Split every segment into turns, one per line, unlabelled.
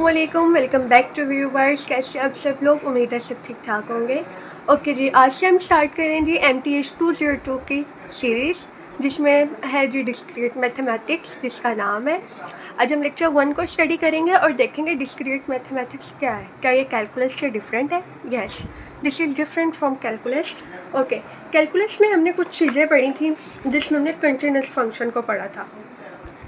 अस्सलामुअलैकुम, welcome back to viewers. कैसे आप सब लोग? उम्मीद है सब ठीक ठाक होंगे। ओके जी, आज से हम स्टार्ट करें जी MTH 202 की सीरीज़, जिसमें है जी डिस्क्रीट मैथमेटिक्स, जिसका नाम है। आज हम लेक्चर 1 को स्टडी करेंगे और देखेंगे डिस्क्रीट मैथमेटिक्स क्या है। क्या ये कैलकुलस से डिफरेंट है? Yes, this is different from calculus. Okay, calculus में हमने कुछ चीज़ें पढ़ी थी, जिसमें हमने कंटिन्यूस फंक्शन को पढ़ा था।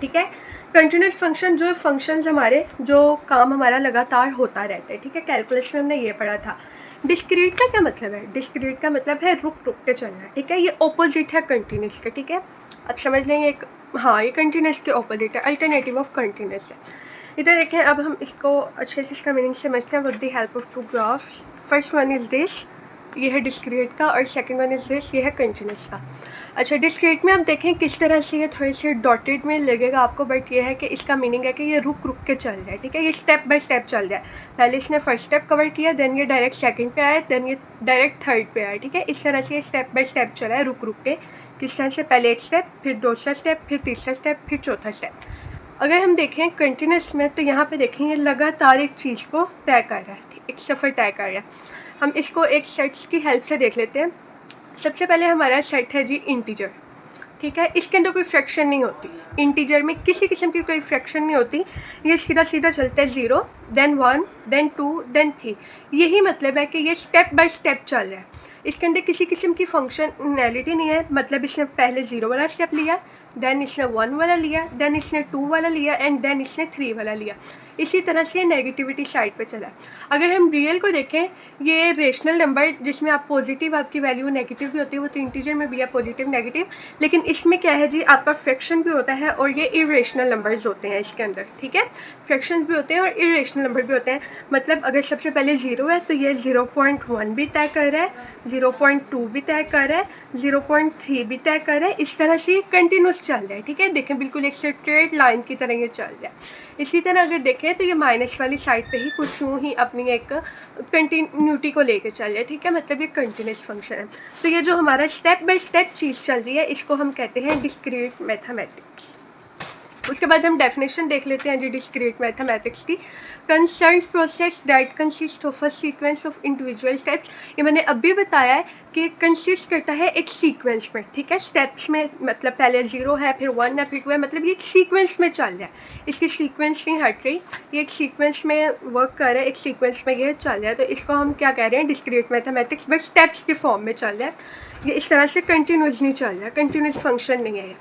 ठीक है, कंटिन्यूस फंक्शन जो फंक्शंस हमारे, जो काम हमारा लगातार होता रहता है। ठीक है, कैलकुलस में हमने ये पढ़ा था। डिस्क्रीट का क्या मतलब है? डिस्क्रीट का मतलब है रुक रुक के चलना। ठीक है, ये ऑपोजिट है कंटिन्यूस के। ठीक है, आप समझ लेंगे एक, हाँ ये कंटिन्यूस के ऑपोजिट है, अल्टरनेटिव ऑफ कंटिन्यूस है। इधर देखें, अब हम इसको अच्छे से इसका मीनिंग समझते हैं with the help of two graphs. First one is this, ये है डिस्क्रीट का, और सेकंड वन इज़ दिस, ये है कंटिन्यूस का। अच्छा, डिस्क्रीट में आप देखें किस तरह से ये थोड़े से डॉटेड में लगेगा आपको, बट ये है कि इसका मीनिंग है कि ये रुक रुक के चल रहा है। ठीक है, ये स्टेप बाय स्टेप चल रहा है। पहले इसने फर्स्ट स्टेप कवर किया, देन ये डायरेक्ट सेकंड पे आया, देन ये डायरेक्ट थर्ड पे आया। ठीक है, इस तरह से ये स्टेप बाय स्टेप चला है रुक रुक के। किस तरह से? पहले एक स्टेप, फिर दूसरा स्टेप, फिर तीसरा स्टेप, फिर चौथा स्टेप। अगर हम देखें कंटिन्यूस में, तो यहाँ पे देखें ये लगातार एक चीज़ को तय कर रहा है, एक सफ़र तय कर रहा है। हम इसको एक सेट्स की हेल्प से देख लेते हैं। सबसे पहले हमारा सेट है जी इंटीजर। ठीक है, इसके अंदर कोई फ्रैक्शन नहीं होती। इंटीजर में किसी किस्म की कोई फ्रैक्शन नहीं होती। ये सीधा सीधा चलता है 0, देन 1, देन 2, देन 3। यही मतलब है कि ये स्टेप बाय स्टेप चल रहा है। इसके अंदर किसी किस्म की फंक्शनैलिटी नहीं है। मतलब इसने पहले 0 वाला स्टेप लिया, देन इसने 1 वाला लिया, देन इसने 2 वाला लिया, एंड देन इसने 3 वाला लिया। इसी तरह से नेगेटिविटी साइड पे चला है। अगर हम रियल को देखें, ये रेशनल नंबर जिसमें आप पॉजिटिव, आपकी वैल्यू नेगेटिव भी होती है, वो तो इंटीजर में भी है पॉजिटिव नेगेटिव। लेकिन इसमें क्या है जी, आपका फ्रैक्शन भी होता है और ये इरेशनल नंबर्स होते हैं इसके अंदर। ठीक है, फ्रैक्शंस भी होते हैं और इरेशनल नंबर भी होते हैं। मतलब अगर सबसे पहले 0 है, तो ये 0.1 भी तय कर रहा है, 0.2 भी तय कर रहा है, 0.3 भी तय कर रहा है। इस तरह से कंटिन्यूस चल रहा है। ठीक है, देखें बिल्कुल एक स्ट्रेट लाइन की तरह ये चल रहा है। इसी तरह अगर देखें तो ये माइनस वाली साइड पे ही कुछ यूँ ही अपनी एक कंटिन्यूटी को लेकर चल रहा है। ठीक है, मतलब ये कंटिन्यूस फंक्शन है। तो ये जो हमारा स्टेप बाय स्टेप चीज़ चल रही है, इसको हम कहते हैं डिस्क्रीट मैथमेटिक्स। उसके बाद हम डेफिनेशन देख लेते हैं जी डिस्क्रीट मैथमेटिक्स की। Concern process that consist of a sequence of individual steps. ये मैंने अभी बताया है कि कंसिस्ट करता है एक सीक्वेंस में। ठीक है, स्टेप्स में मतलब पहले 0 है, फिर 1 है, फिर 2 है, मतलब ये एक सीक्वेंस में चल रहा है। इसकी सीक्वेंस नहीं हट रही, ये एक सीक्वेंस में वर्क कर रहा है, एक सीक्वेंस में ये चल रहा है। तो इसको हम क्या कह रहे हैं? डिस्क्रीट मैथमेटिक्स, बट स्टेप्स के फॉर्म में चल रहा है। ये इस तरह से कंटिन्यूस नहीं चल रहा है, कंटिन्यूस फंक्शन नहीं है ये।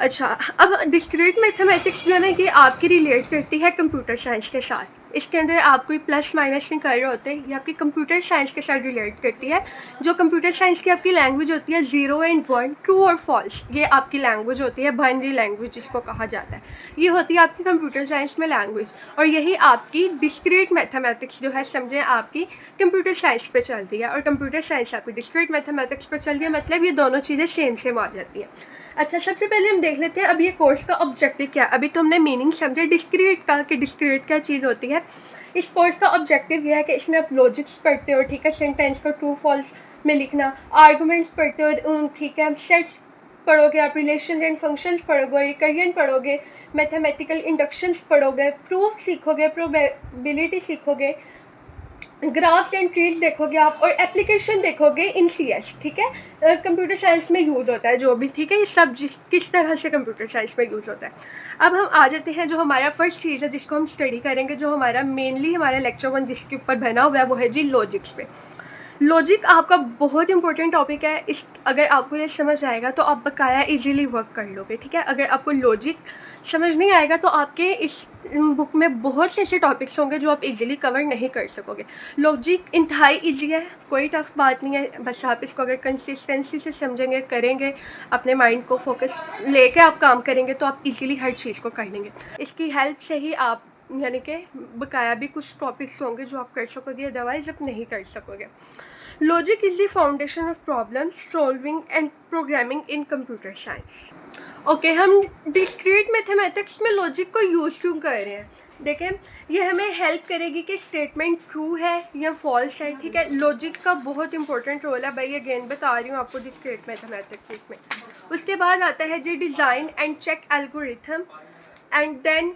अच्छा, अब डिस्क्रीट मैथमेटिक्स जो है ना, ये आपकी रिलेट करती है कंप्यूटर साइंस के साथ। इसके अंदर आप कोई प्लस माइनस नहीं कर रहे होते, ये आपकी कंप्यूटर साइंस के साथ रिलेट करती है। जो कंप्यूटर साइंस की आपकी लैंग्वेज होती है 0 एंड 1, ट्रू और फॉल्स, ये आपकी लैंग्वेज होती है। बाइनरी लैंग्वेज जिसको कहा जाता है, ये होती है आपकी कंप्यूटर साइंस में लैंग्वेज। और यही आपकी डिस्क्रीट मैथमेटिक्स जो है, समझें आपकी कंप्यूटर साइंस पे चलती है, और कंप्यूटर साइंस आपकी डिस्क्रीट मैथमेटिक्स पे चल रही है। मतलब ये दोनों चीज़ें सेम सेम आ जाती हैं। अच्छा, सबसे पहले हम देख लेते हैं अब ये कोर्स का ऑब्जेक्टिव क्या है। अभी तो हमने मीनिंग समझे डिस्क्रीट का, कि डिस्क्रीट क्या चीज़ होती है। इस कोर्स का ऑब्जेक्टिव यह है कि इसमें आप लॉजिक्स पढ़ते हो। ठीक है, सेंटेंस को ट्रू फॉल्स में लिखना, आर्गूमेंट्स पढ़ते हो। ठीक है, सेट्स पढ़ोगे, आप रिलेशन एंड फंक्शंस पढ़ोगे, रिकरियन पढ़ोगे, मैथमेटिकल इंडक्शंस पढ़ोगे, प्रूफ सीखोगे, प्रोबेबिलिटी सीखोगे, ग्राफ्स एंड ट्रीज देखोगे आप, और एप्लीकेशन देखोगे इन CS। ठीक है, कंप्यूटर साइंस में यूज़ होता है जो भी। ठीक है, ये सब किस तरह से कंप्यूटर साइंस में यूज़ होता है। अब हम आ जाते हैं जो हमारा फर्स्ट चीज़ है जिसको हम स्टडी करेंगे, जो हमारा मेनली हमारा लेक्चर 1 जिसके ऊपर बना हुआ है, वो है जी लॉजिक्स पे। लॉजिक आपका बहुत इंपॉर्टेंट टॉपिक है। इस अगर आपको ये समझ आएगा तो आप बकाया इजीली वर्क कर लोगे। ठीक है, अगर आपको लॉजिक समझ नहीं आएगा तो आपके इस बुक में बहुत से ऐसे टॉपिक्स होंगे जो आप इजीली कवर नहीं कर सकोगे। लॉजिक इंतहाई इजी है, कोई टफ बात नहीं है। बस आप इसको अगर कंसिस्टेंसी से समझेंगे, करेंगे, अपने माइंड को फोकस लेके आप काम करेंगे, तो आप इजीली हर चीज़ को कर लेंगे। इसकी हेल्प से ही आप यानी कि बकाया भी कुछ टॉपिक्स होंगे जो आप कर सकोगे, अदरवाइज आप नहीं कर सकोगे। Logic is the foundation of problem solving and programming in computer science. Okay, हम डिस्क्रीट मैथमेटिक्स में लॉजिक को यूज़ क्यों कर रहे हैं? देखें, ये हमें हेल्प करेगी कि स्टेटमेंट ट्रू है या फॉल्स है। ठीक है, लॉजिक का बहुत इंपॉर्टेंट रोल है भाई, अगेन बता रही हूँ आपको डिस्क्रीट मैथमेटिक्स में। उसके बाद आता है जी design and check algorithm. And then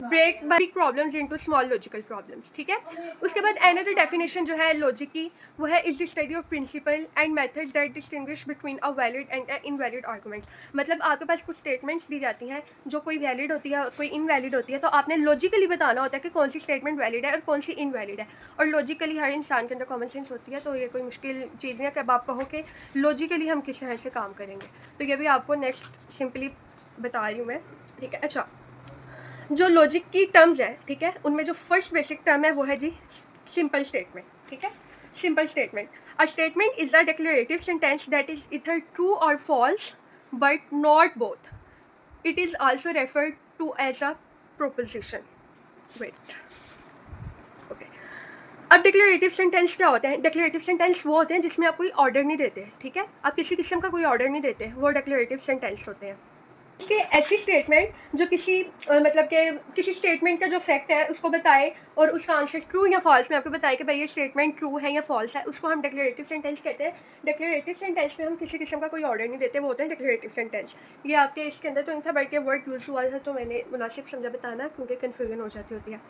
break big problems into small logical problems, ठीक है। उसके बाद अनदर डेफिनेशन जो है लॉजिक की वो है is the study of principle and methods that distinguish between a valid and invalid arguments. मतलब आपके पास कुछ स्टेटमेंट्स दी जाती हैं जो कोई वैलिड होती है और कोई इनवैलिड होती है, तो आपने लॉजिकली बताना होता है कि कौन सी स्टेटमेंट वैलिड है और कौन सी इनवैलिड है। और लॉजिकली हर इंसान के अंदर कॉमन सेंस होती है, तो ये कोई मुश्किल चीज़ नहीं है कि अब आप कहो कि लॉजिकली हम किस तरह से काम करेंगे। तो ये भी आपको नेक्स्ट सिंपली बता रही हूँ मैं, ठीक है। अच्छा, जो लॉजिक की टर्म्स है, ठीक है, उनमें जो फर्स्ट बेसिक टर्म है वो है जी सिंपल स्टेटमेंट, ठीक है। Simple statement, a statement is a declarative sentence that is either true और false but not both. It is also referred to as a proposition. Wait, okay. अब declarative sentence क्या होते हैं? डिक्लेरेटिव सेंटेंस वो होते हैं जिसमें आप कोई ऑर्डर नहीं देते, ठीक है। आप किसी किस्म का कोई ऑर्डर नहीं देते, वो डिक्लेरेटिव सेंटेंस होते हैं। कि ऐसी स्टेटमेंट जो किसी मतलब कि किसी स्टेटमेंट का जो फैक्ट है उसको बताए और उसका आंसर ट्रू या फॉल्स में आपको बताए कि भाई ये स्टेटमेंट ट्रू है या फॉल्स है, उसको हम डिक्लेरेटिव सेंटेंस कहते हैं। डिक्लेरेटिव सेंटेंस में हम किसी किस्म का कोई ऑर्डर नहीं देते, वो होते हैं डिक्लेरेटिव सेंटेंस। ये आपके इसके अंदर तो नहीं था, बट ये वर्ड यूज़ हुआ था तो मैंने मुनासिब समझा बताना, क्योंकि कन्फ्यूजन हो जाती होती है।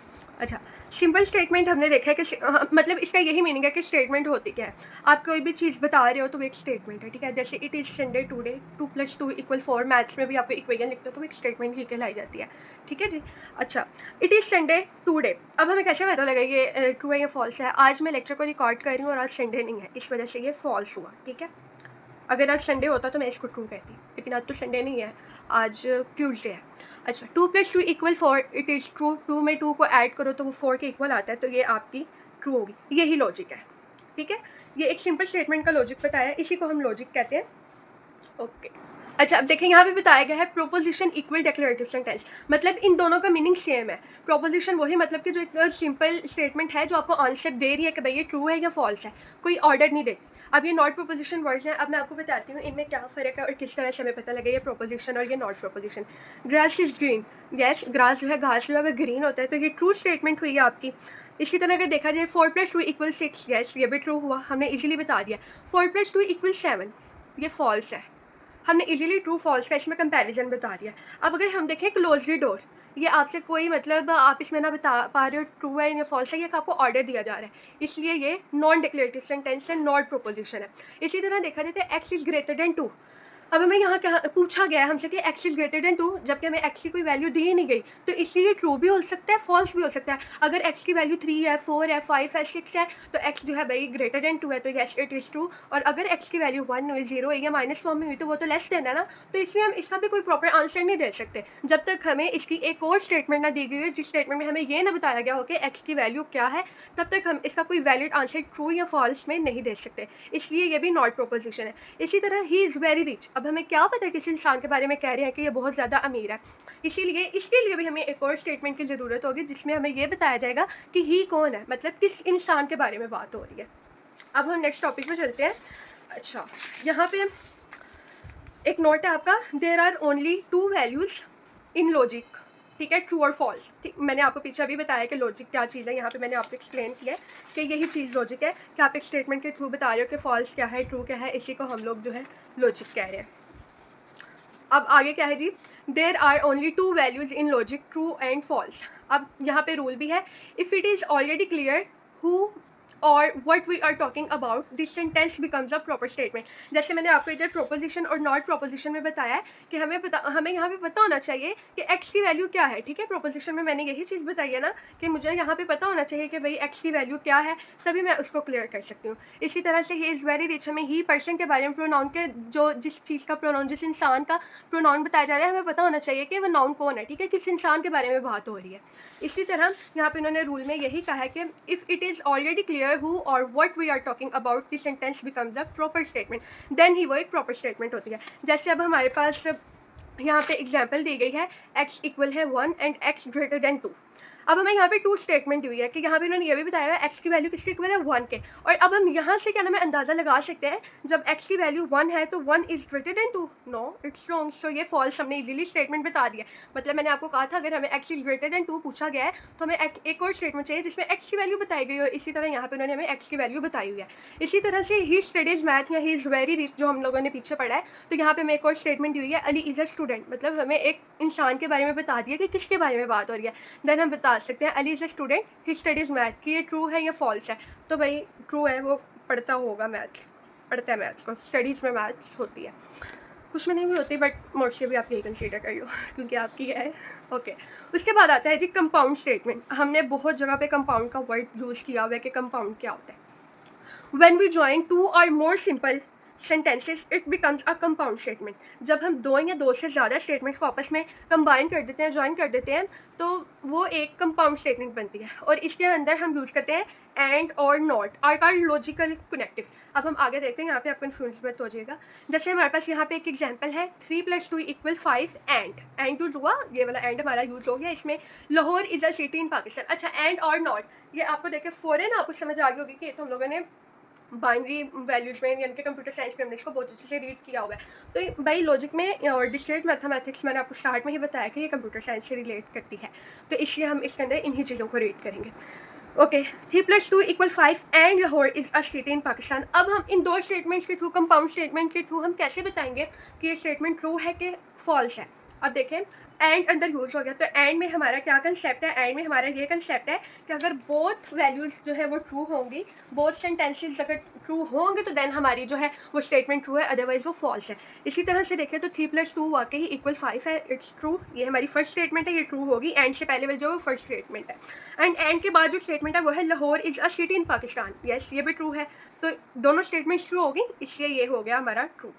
अच्छा, सिंपल स्टेटमेंट हमने देखा है कि मतलब इसका यही मीनिंग है कि स्टेटमेंट होती क्या है। आप कोई भी चीज़ बता रहे हो तो वो एक स्टेटमेंट है, ठीक है। जैसे it is Sunday today 2 + 2 = 4, maths में भी आप इक्वेशन लिखते हो तो वो एक स्टेटमेंट ही कहलाई जाती है, ठीक है जी। अच्छा, इट इज़ संडे टुडे, अब हमें कैसे पता लगा ये ट्रू है या फॉल्स है? आज मैं लेक्चर को रिकॉर्ड कर रही हूँ और आज संडे नहीं है, इस वजह से ये फॉल्स हुआ, ठीक है। अगर आज संडे होता तो मैं इसको ट्रू कहती, लेकिन आज तो संडे नहीं है, आज ट्यूसडे है। अच्छा, 2 + 2 = 4, इट इज़ ट्रू। 2 में 2 को ऐड करो तो वो 4 के इक्वल आता है, तो ये आपकी ट्रू होगी। यही लॉजिक है, ठीक है। ये एक सिंपल स्टेटमेंट का लॉजिक बताया, इसी को हम लॉजिक कहते हैं, ओके। अच्छा, अब देखें यहाँ पे बताया गया है प्रोपोजिशन इक्वल डिक्लेरेटिव सेंटेंस, मतलब इन दोनों का मीनिंग सेम है। प्रोपोजिशन वही मतलब कि जो एक सिंपल स्टेटमेंट है जो आपको आंसर दे रही है कि भाई ये ट्रू है या फॉल्स है, कोई ऑर्डर नहीं देती। अब ये नॉट प्रोपोजिशन वर्ड्स हैं, अब मैं आपको बताती हूँ इनमें क्या फ़र्क है और किस तरह से हमें पता लगे ये प्रोपोजिशन और ये not proposition. Grass is green, yes, grass जो है, घास जो है वह ग्रीन होता है, तो ये ट्रू स्टेटमेंट हुई है आपकी। इसी तरह अगर देखा जाए 4 + 2 = 6, यस, ये भी ट्रू हुआ, हमने इजीली बता दिया। 4 + 2 = 7, ये फॉल्स है, हमने इजीली ट्रू फॉल्स का इसमें कंपैरिजन बता दिया। अब अगर हम देखें क्लोज द डोर, ये आपसे कोई मतलब आप इसमें ना बता पा रहे हो ट्रू है या फॉल्स है, ये आपको ऑर्डर दिया जा रहा है, इसलिए ये नॉन डिक्लेरेटिव सेंटेंस है, नॉट प्रोपोजिशन है। इसी तरह देखा जाए तो x इज़ ग्रेटर देन 2, अब हमें यहाँ क्या पूछा गया है हमसे कि x इज़ ग्रेटर देन 2, जबकि हमें x की कोई वैल्यू दी ही नहीं गई, तो इसलिए ट्रू भी हो सकता है, फॉल्स भी हो सकता है। अगर x की वैल्यू 3 है, 4 है, 5 है, 6 है, तो x जो है भाई ग्रेटर देन 2 है, तो यस इट इज़ ट्रू। और अगर x की वैल्यू 1 हुई, 0 है या माइनस फॉर्म में हुई, तो वो तो लेस देन है ना, तो इसलिए हम इसका भी कोई प्रॉपर आंसर नहीं दे सकते जब तक हमें इसकी एक और स्टेटमेंट ना दी गई है, जिस स्टेटमेंट में हमें ये ना बताया गया हो कि x की वैल्यू क्या है, तब तक हम इसका कोई वैलिड आंसर ट्रू या फॉल्स में नहीं दे सकते, इसलिए ये भी नॉट प्रोपोजिशन है। इसी तरह ही इज़ वेरी रिच, अब हमें क्या पता है किसी इंसान के बारे में कह रहे हैं कि ये बहुत ज़्यादा अमीर है, इसीलिए इसके लिए भी हमें एक और स्टेटमेंट की ज़रूरत होगी जिसमें हमें ये बताया जाएगा कि ही कौन है, मतलब किस इंसान के बारे में बात हो रही है। अब हम नेक्स्ट टॉपिक पे चलते हैं। अच्छा, यहाँ पे एक नोट है आपका, there are only 2 values in logic, ठीक है, ट्रू और फॉल्स। ठीक, मैंने आपको पीछे अभी बताया कि लॉजिक क्या चीज़ है, यहाँ पे मैंने आपको एक्सप्लेन किया है कि यही चीज़ लॉजिक है कि आप एक स्टेटमेंट के थ्रू बता रहे हो कि फॉल्स क्या है, ट्रू क्या है, इसी को हम लोग जो है लॉजिक कह रहे हैं। अब आगे क्या है जी, there are only 2 values in logic, true and false. अब यहाँ पे रूल भी है, if it is already clear who और what we are talking about, this sentence becomes a proper statement. जैसे मैंने आपको इधर प्रोपोजिशन और नॉट प्रोपोजिशन में बताया है कि हमें यहाँ पे पता होना चाहिए कि x की वैल्यू क्या है, ठीक है। प्रोपोजिशन में मैंने यही चीज़ बताई है ना कि मुझे यहाँ पे पता होना चाहिए कि भाई x की वैल्यू क्या है, तभी मैं उसको क्लियर कर सकती हूँ। इसी तरह से ही इज़ वेरी रिच, हमें ही पर्सन के बारे में प्रोनाउन के जो जिस चीज़ का प्रोनाउन, जिस इंसान का प्रोनाउन बताया जा रहा है, हमें पता होना चाहिए कि वह नाउन कौन है, ठीक है, किस इंसान के बारे में बात हो रही है। इसी तरह यहाँ पे उन्होंने रूल में यही कहा है कि if it is already clear who और what we are talking about, this sentence becomes the proper statement, then ही वो एक प्रॉपर स्टेटमेंट होती है। जैसे अब हमारे पास यहाँ पे एग्जाम्पल दी गई है, x = 1 and x greater than 2। अब हमें यहाँ पे टू स्टेटमेंट दी हुई है कि यहाँ पे इन्होंने ये भी बताया है एक्स की वैल्यू किसके इक्वल है 1 के। और अब हम यहाँ से क्या नाम है अंदाज़ा लगा सकते हैं, जब एक्स की वैल्यू 1 है तो 1 is greater than 2, no it's wrong. So ये फॉल्स हमने इजीली स्टेटमेंट बता दिया। मतलब मैंने आपको कहा था अगर हमें एक्स इज़ ग्रेटर देन 2 पूछा गया है तो हमें एक और स्टेटमेंट चाहिए जिसमें एक्स की वैल्यू बताई गई हो। इसी तरह यहाँ पे उन्होंने हमें एक्स की वैल्यू बताई हुई है। इसी तरह से ही स्टडीज़ मैथ या ही इज़ वेरी रिच जो हम लोगों ने पीछे पढ़ा है, तो यहाँ पे हमें एक और स्टेटमेंट दी हुई है अली इज़ अ स्टूडेंट। मतलब हमें एक इंसान के बारे में बता दिया कि किसके बारे में बात हो रही है। देन हम बता सकते हैं Ali is a student he studies math, कि ये ट्रू है या फॉल्स है। तो भाई ट्रू है, वो पढ़ता होगा मैथ्स, पढ़ता है मैथ्स को, स्टडीज़ में मैथ्स होती है, कुछ में नहीं भी होती, बट मोस्टली भी आप यही कंसीडर कर लो क्योंकि आपकी है। ओके, उसके बाद आता है जी कंपाउंड स्टेटमेंट। हमने बहुत जगह पे कंपाउंड का वर्ड यूज़ किया हुआ है कि कंपाउंड क्या होता है। When we join two or more simple sentences, it becomes a compound statement. जब हम दो या दो से ज़्यादा स्टेटमेंट्स को आपस में कंबाइन कर देते हैं, ज्वाइन कर देते हैं, तो वो एक कंपाउंड स्टेटमेंट बनती है। और इसके अंदर हम यूज़ करते हैं एंड और नॉट आर लॉजिकल कनेक्टिव। अब हम आगे देखते हैं, यहाँ पे आप कन्फ्यूज मत हो जाएगा। जैसे हमारे पास यहाँ पे एक एग्जांपल है 3 + 2 = 5 एंड यूज हुआ, ये वाला एंड हमारा यूज हो गया। इसमें Lahore is a city in Pakistan. अच्छा, एंड और नॉट ये आपको देखे फ़ौरन आपको समझ आ गई होगी कि ये तो हम लोगों ने बाइनरी वैल्यूज़ में यानी कि कंप्यूटर साइंस में हमने इसको बहुत अच्छे से रीड किया हुआ है। तो भाई लॉजिक में और डिस्क्रीट मैथमेटिक्स मैंने आपको स्टार्ट में ही बताया कि ये कंप्यूटर साइंस से रिलेट करती है, तो इसलिए हम इसके अंदर इन्हीं चीज़ों को रीड करेंगे। Okay, 3 + 2 = 5 and Lahore is a city in Pakistan. अब हम इन दो स्टेटमेंट्स के थ्रू, कंपाउंड स्टेटमेंट के थ्रू हम कैसे बताएंगे कि ये स्टेटमेंट ट्रू है कि फॉल्स है। अब देखें, एंड अंदर यूज़ हो गया, तो एंड में हमारा क्या कंसेप्ट है, एंड में हमारा ये कंसेप्ट है कि अगर बोथ वैल्यूज़ जो है वो ट्रू होंगी, बोथ सेंटेंसेस अगर ट्रू होंगे तो देन हमारी जो है वो स्टेटमेंट ट्रू है, अदरवाइज वो फॉल्स है। इसी तरह से देखें तो 3 + 2 वाकई इक्वल 5 है, इट्स ट्रू। ये हमारी फर्स्ट स्टेटमेंट है, ये ट्रू होगी। एंड से पहले वाली जो है फर्स्ट स्टेटमेंट है, एंड के बाद जो स्टेटमेंट है वो है Lahore is a city in Pakistan. Yes, ये भी ट्रू है। तो दोनों स्टेटमेंट्स ट्रू होगी, इसलिए ये हो गया हमारा ट्रू।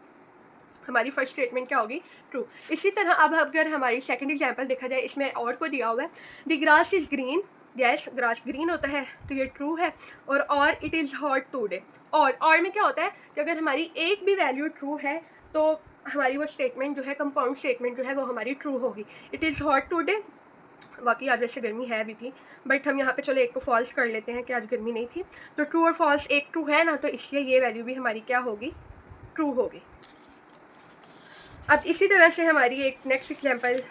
हमारी फर्स्ट स्टेटमेंट क्या होगी, ट्रू। इसी तरह अब अगर हमारी सेकंड एग्जांपल देखा जाए, इसमें और को दिया हुआ है the grass is green. Yes, grass green होता है, तो ये ट्रू है। और इट इज़ हॉट टुडे। और में क्या होता है कि अगर हमारी एक भी वैल्यू ट्रू है तो हमारी वो स्टेटमेंट जो है, कंपाउंड स्टेटमेंट जो है वो हमारी ट्रू होगी। इट इज़ हॉट टुडे, वाकई आज वैसे गर्मी है भी थी, बट हम यहाँ पे चलो एक को फॉल्स कर लेते हैं कि आज गर्मी नहीं थी। तो ट्रू और फॉल्स एक ट्रू है ना, तो इसलिए ये वैल्यू भी हमारी क्या होगी, ट्रू होगी। अब इसी तरह से हमारी एक नेक्स्ट एग्जांपल,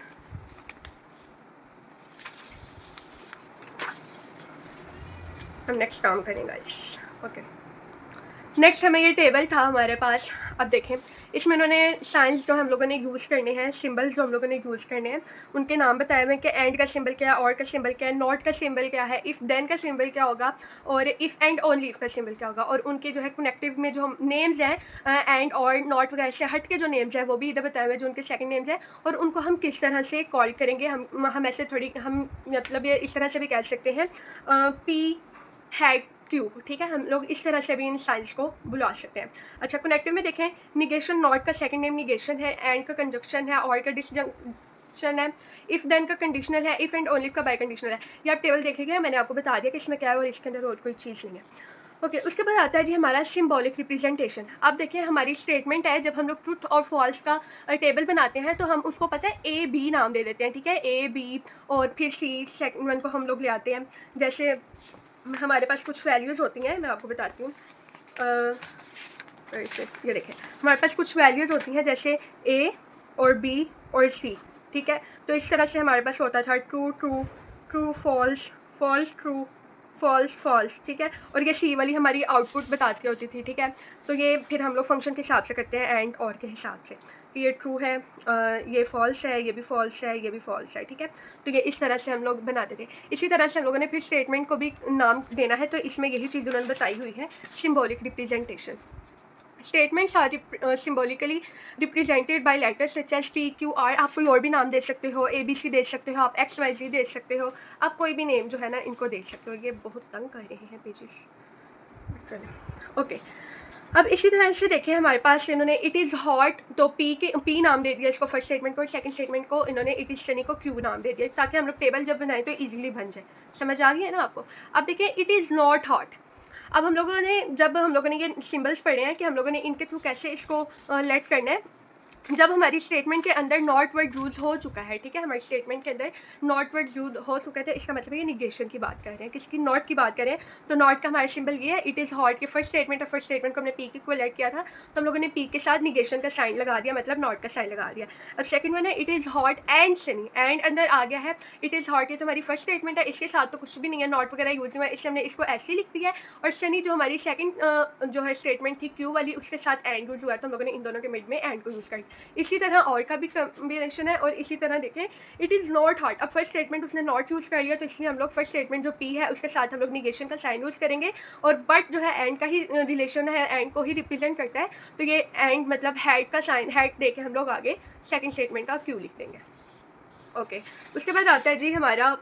हम नेक्स्ट काम करेंगे इस। ओके, नेक्स्ट हमें ये टेबल था हमारे पास। अब देखें, इसमें उन्होंने साइंस जो हम लोगों ने यूज़ करने हैं, सिंबल्स जो हम लोगों ने यूज़ करने हैं, उनके नाम बताए हुए हैं कि एंड का सिंबल क्या है, और का सिंबल क्या है, नॉट का सिंबल क्या है, इफ़ देन का सिंबल क्या होगा, और इफ़ एंड ओनली इफ़ का सिंबल क्या होगा। और उनके जो है कनेक्टिव में जो नेम्स हैं एंड और नॉट वगैरह से हट के जो नेम्स हैं वो भी इधर बताए हुए हैं, जो उनके सेकंड नेम्स हैं, और उनको हम किस तरह से कॉल करेंगे। हम ऐसे थोड़ी, हम मतलब ये इस तरह से भी कह सकते हैं पी हैड क्यूब, ठीक है, हम लोग इस तरह से भी इन साइंस को बुला सकते हैं। अच्छा, कनेक्टिव में देखें, निगेशन, नॉट का सेकंड नेम निगेशन है, एंड का कंजक्शन है, और का डिसजंक्शन है, इफ़ देन का कंडीशनल है, इफ़ एंड ओनली का बाई कंडीशनल है। ये आप टेबल देखेंगे, मैंने आपको बता दिया कि इसमें क्या है और इसके अंदर और कोई चीज़ नहीं है। ओके, उसके बाद आता है जी हमारा सिंबॉलिक रिप्रेजेंटेशन। अब देखिए, हमारी स्टेटमेंट है, जब हम लोग ट्रूथ और फॉल्स का टेबल बनाते हैं तो हम उसको पता है ए बी नाम दे देते हैं, ठीक है, ए बी, और फिर सी सेकंड वन को हम लोग ले आते हैं। जैसे हमारे पास कुछ वैल्यूज़ होती हैं, मैं आपको बताती हूँ। ये देखें, हमारे पास कुछ वैल्यूज़ होती हैं जैसे ए और बी और सी, ठीक है। तो इस तरह से हमारे पास होता था true true, true false, false true, false false, ठीक है। और ये सी वाली हमारी आउटपुट बताती होती थी, ठीक है। तो ये फिर हम लोग फंक्शन के हिसाब से करते हैं, एंड और के हिसाब से, कि ये ट्रू है, ये फॉल्स है, ये भी फॉल्स है, ये भी फॉल्स है, ठीक है। तो ये इस तरह से हम लोग बनाते थे। इसी तरह से हम लोगों ने फिर स्टेटमेंट को भी नाम देना है, तो इसमें यही चीज़ उन्होंने बताई हुई है, symbolic representation. Statements are symbolically represented by letters such as P Q R. आप कोई और भी नाम दे सकते हो, ए बी सी दे सकते हो, आप एक्स वाई जी दे सकते हो, आप कोई भी नेम जो है ना इनको दे सकते हो। ये बहुत तंग कर रहे हैं पेजेस, ओके। अब इसी तरह से देखिए, हमारे पास इन्होंने इट इज़ हॉट, तो पी नाम दे दिया इसको फर्स्ट स्टेटमेंट को, और सेकंड स्टेटमेंट को इन्होंने इट इज़ सनी को क्यू नाम दे दिया, ताकि हम लोग टेबल जब बनाएं तो इजीली बन जाए। समझ आ गई है ना आपको। अब देखिए, इट इज़ नॉट हॉट। अब हम लोगों ने ये सिंबल्स पढ़े हैं कि हम लोगों ने इनके थ्रू कैसे इसको लेट करना है। जब हमारी स्टेटमेंट के अंदर नॉट वर्ड यूज़ हो चुका है, ठीक है, हमारी स्टेटमेंट के अंदर नॉट वर्ड यूज़ हो चुका है, तो इसका मतलब है ये निगेशन की बात कर रहे हैं, किसकी, नॉट की बात करें। तो नॉट का हमारा सिंबल ये है, इट इज़ हॉट, के फर्स्ट स्टेटमेंट और फर्स्ट स्टेटमेंट को हमने पी के इक्वल ऐड किया था, तो हम लोगों ने पी के साथ निगेशन का साइन लगा दिया, मतलब नॉट का साइन लगा दिया। अब सेकंड वन है it is hot and Sunny, and अंदर आ गया है, इट इज़ हॉट, ये तो हमारी फर्स्ट स्टेटमेंट है, इसके साथ तो कुछ भी नहीं है, नॉट वगैरह यूज़ नहीं हुआ, इसलिए हमने इसको ऐसे ही लिख दिया है। और सनी जो हमारी सेकंड जो है स्टेटमेंट थी क्यू वाली, उसके साथ एंड यूज़ हुआ है, तो हम लोगों ने इन दोनों के मिड में एंड को यूज़ कर दिया। इसी तरह और का भी कॉम्बिनेशन है, और इसी तरह देखें इट इज़ नॉट हॉट, अब फर्स्ट स्टेटमेंट उसने नॉट यूज़ कर लिया, तो इसलिए हम लोग फर्स्ट स्टेटमेंट जो पी है उसके साथ हम लोग निगेशन का साइन यूज़ करेंगे, और बट जो है एंड का ही रिलेशन है, एंड को ही रिप्रेजेंट करता है, तो ये एंड मतलब हैड का साइन, हैड दे के हम लोग आगे सेकंड स्टेटमेंट का क्यू लिख देंगे। ओके, उसके बाद आता है जी हमारा,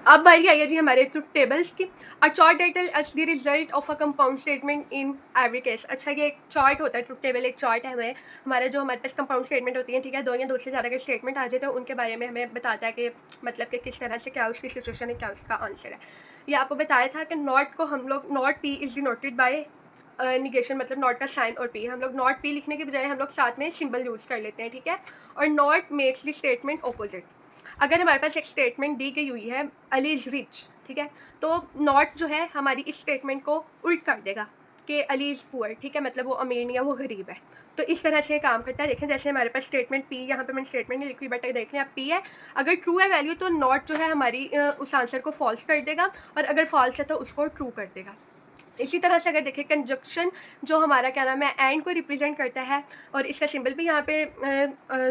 अब बारी आई है जी हमारे ट्रुथ टेबल्स की। A chart that tell us the result of a compound statement in every case. अच्छा, ये एक चार्ट होता है, ट्रुथ टेबल एक चार्ट है, हमें हमारे जो हमारे पास कंपाउंड स्टेटमेंट होती है, ठीक है, दो या दो से ज़्यादा के स्टेटमेंट आ जाते हैं, उनके बारे में हमें बताता है कि मतलब कि किस तरह से क्या उसकी सिचुएशन है, क्या उसका आंसर है। ये आपको बताया था कि नॉट को हम लोग, not P is denoted by negation, मतलब नॉट का साइन और पी, हम लोग नॉट पी लिखने के बजाय हम लोग साथ में सिंबल यूज़ कर लेते हैं, ठीक है। और not makes the statement opposite. अगर हमारे पास एक स्टेटमेंट दी गई हुई है अली इज़ रिच, ठीक है, तो नॉट जो है हमारी इस स्टेटमेंट को उल्ट कर देगा कि अली इज़ पुअर, ठीक है, मतलब वो अमीर नहीं है, वो गरीब है। तो इस तरह से काम करता है। देखें जैसे हमारे पास स्टेटमेंट पी, यहाँ पे मैंने स्टेटमेंट नहीं लिखी, बट देख लें आप पी है, अगर ट्रू है वैल्यू तो नॉट जो है हमारी उस आंसर को फॉल्स कर देगा, और अगर फॉल्स है तो उसको ट्रू कर देगा। इसी तरह से अगर देखें कंजक्शन जो हमारा क्या नाम है एंड को रिप्रेजेंट करता है, और इसका सिंबल भी यहाँ पे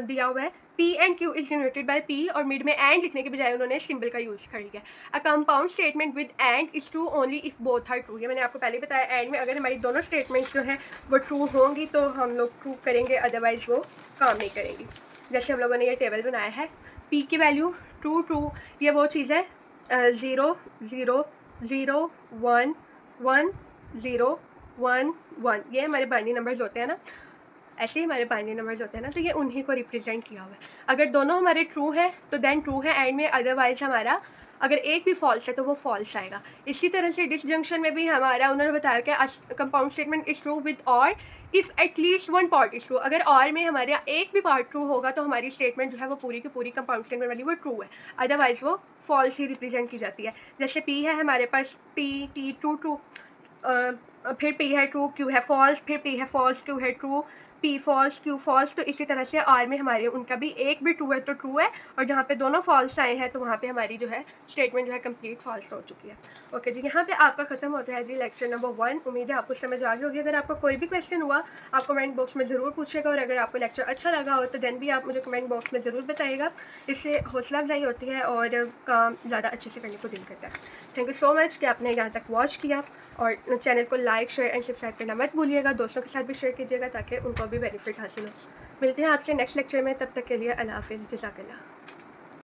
दिया हुआ है, P and Q is generated by P, और मिड में एंड लिखने के बजाय उन्होंने सिंबल का यूज़ कर लिया। A compound statement with and is true only if both are true. ये मैंने आपको पहले बताया, एंड में अगर हमारी दोनों स्टेटमेंट्स जो है वो ट्रू होंगी तो हम लोग ट्रू करेंगे, अदरवाइज वो काम नहीं करेंगी। जैसे हम लोगों ने ये टेबल बनाया है, पी की वैल्यू ट्रू ट्रू, ये वो चीज़ है 0 0 0 1 1 0 1 1, ये हमारे बाइनरी नंबर्स होते हैं ना, ऐसे ही हमारे बाइनरी नंबर्स होते हैं ना, तो ये उन्हीं को रिप्रेजेंट किया हुआ है। अगर दोनों हमारे ट्रू है तो देन ट्रू है एंड में, अदरवाइज हमारा अगर एक भी फॉल्स है तो वो फॉल्स आएगा। इसी तरह से डिसजंक्शन में भी हमारा उन्होंने बताया कि compound statement is true with और if at least one part is true. अगर और में हमारे एक भी पार्ट ट्रू होगा तो हमारी स्टेटमेंट जो है वो पूरी की पूरी कंपाउंड स्टेटमेंट वाली वो ट्रू है, अदरवाइज वो फॉल्स ही रिप्रेजेंट की जाती है। जैसे पी है हमारे पास, टी टी ट्रू ट्रू, फिर पी है ट्रू, क्यू है फॉल्स, फिर पी है फॉल्स, क्यू है true, P false, Q false. तो इसी तरह से आर में हमारे उनका भी एक भी ट्रू है तो ट्रू है, और जहाँ पे दोनों फॉल्स आए हैं तो वहाँ पे हमारी जो है स्टेटमेंट जो है कंप्लीट फॉल्स हो चुकी है। ओके जी, यहाँ पे आपका ख़त्म होता है जी लेक्चर नंबर 1। उम्मीद है आपको समझ आ गई होगी। अगर आपको कोई भी क्वेश्चन हुआ आप कमेंट बॉक्स में ज़रूर पूछेगा, और अगर आपको लेक्चर अच्छा लगा हो तो देन भी आप मुझे कमेंट बॉक्स में ज़रूर बताइएगा। इससे हौसला अफजाई होती है और काम ज़्यादा अच्छे से करने को दिल करता है। थैंक यू सो मच कि आपने यहाँ तक वॉच किया, और चैनल को लाइक शेयर एंड सब्सक्राइब करना मत भूलिएगा। दोस्तों के साथ भी शेयर कीजिएगा ताकि उनको भी बेनिफिट हासिल हो। मिलते हैं आपसे नेक्स्ट लेक्चर में, तब तक के लिए अल्लाह हाफिज़, जज़ाकल्लाह।